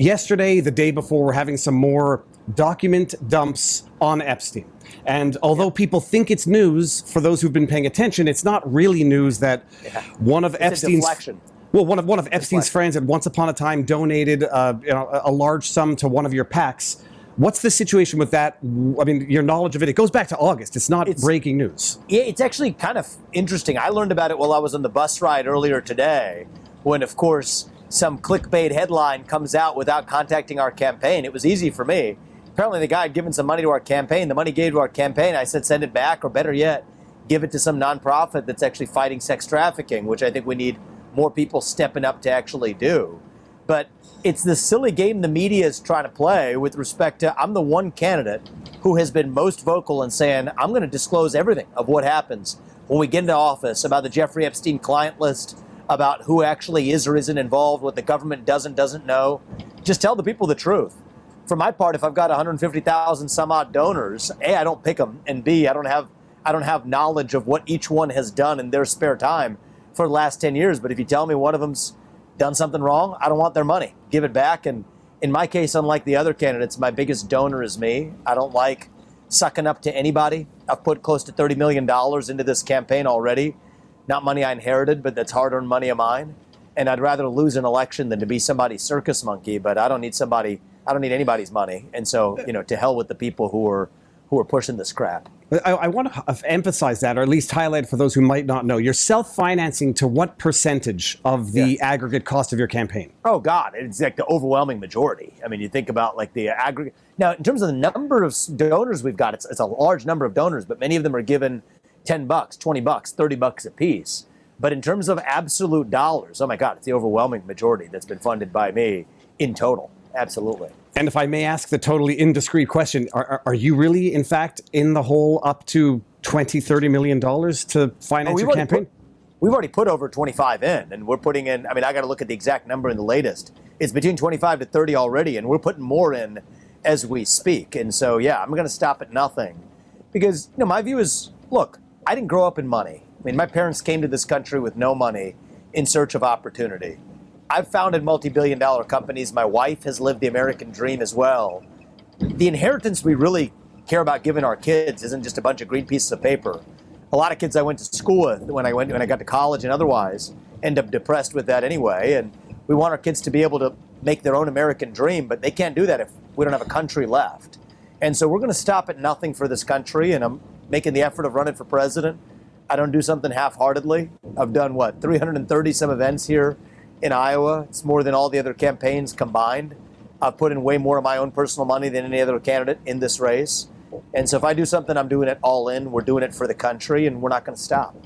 yesterday, the day before, we're having some more document dumps on Epstein. And although people think it's news, for those who've been paying attention, it's not really news that one of Epstein's friends had once upon a time donated a large sum to one of your PACs. What's the situation with that? I mean, your knowledge of it, it goes back to August. It's not breaking news. Yeah, it's actually kind of interesting. I learned about it while I was on the bus ride earlier today, when, of course, some clickbait headline comes out without contacting our campaign. It was easy for me. Apparently, the guy had given some money to our campaign. The money gave to our campaign. I said, send it back, or better yet, give it to some nonprofit that's actually fighting sex trafficking, which I think we need more people stepping up to actually do. But it's this silly game the media is trying to play with respect to, I'm the one candidate who has been most vocal in saying, I'm going to disclose everything of what happens when we get into office, about the Jeffrey Epstein client list, about who actually is or isn't involved, what the government doesn't know. Just tell the people the truth. For my part, if I've got 150,000 some odd donors, A, I don't pick them, and B, I don't have knowledge of what each one has done in their spare time for the last 10 years. But if you tell me one of them's done something wrong, I don't want their money. Give it back. And in my case, unlike the other candidates, my biggest donor is me. I don't like sucking up to anybody. I've put close to $30 million into this campaign already. Not money I inherited, but that's hard-earned money of mine. And I'd rather lose an election than to be somebody's circus monkey. But I don't need anybody's money. And so, to hell with the people who are pushing this crap. I want to emphasize that, or at least highlight for those who might not know. You're self-financing to what percentage of the aggregate cost of your campaign? Oh, God, it's like the overwhelming majority. I mean, you think about like the aggregate. Now, in terms of the number of donors we've got, it's a large number of donors, but many of them are given $10, $20, $30 a piece. But in terms of absolute dollars, oh my God, it's the overwhelming majority that's been funded by me in total. Absolutely. And if I may ask the totally indiscreet question, are you really, in fact, in the hole up to $20-30 million to finance your campaign? We've already put over 25 in, and we're putting in, I got to look at the exact number in the latest. It's between 25 to 30 already, and we're putting more in as we speak. And so, yeah, I'm going to stop at nothing. Because, my view is, look, I didn't grow up in money. My parents came to this country with no money in search of opportunity. I've founded multi-billion-dollar companies. My wife has lived the American dream as well. The inheritance we really care about giving our kids isn't just a bunch of green pieces of paper. A lot of kids I went to school with when I got to college and otherwise end up depressed with that anyway. And we want our kids to be able to make their own American dream, but they can't do that if we don't have a country left. And so we're going to stop at nothing for this country, and I'm making the effort of running for president. I don't do something half-heartedly. I've done, 330 some events here in Iowa. It's more than all the other campaigns combined. I've put in way more of my own personal money than any other candidate in this race. And so if I do something, I'm doing it all in. We're doing it for the country, and we're not going to stop.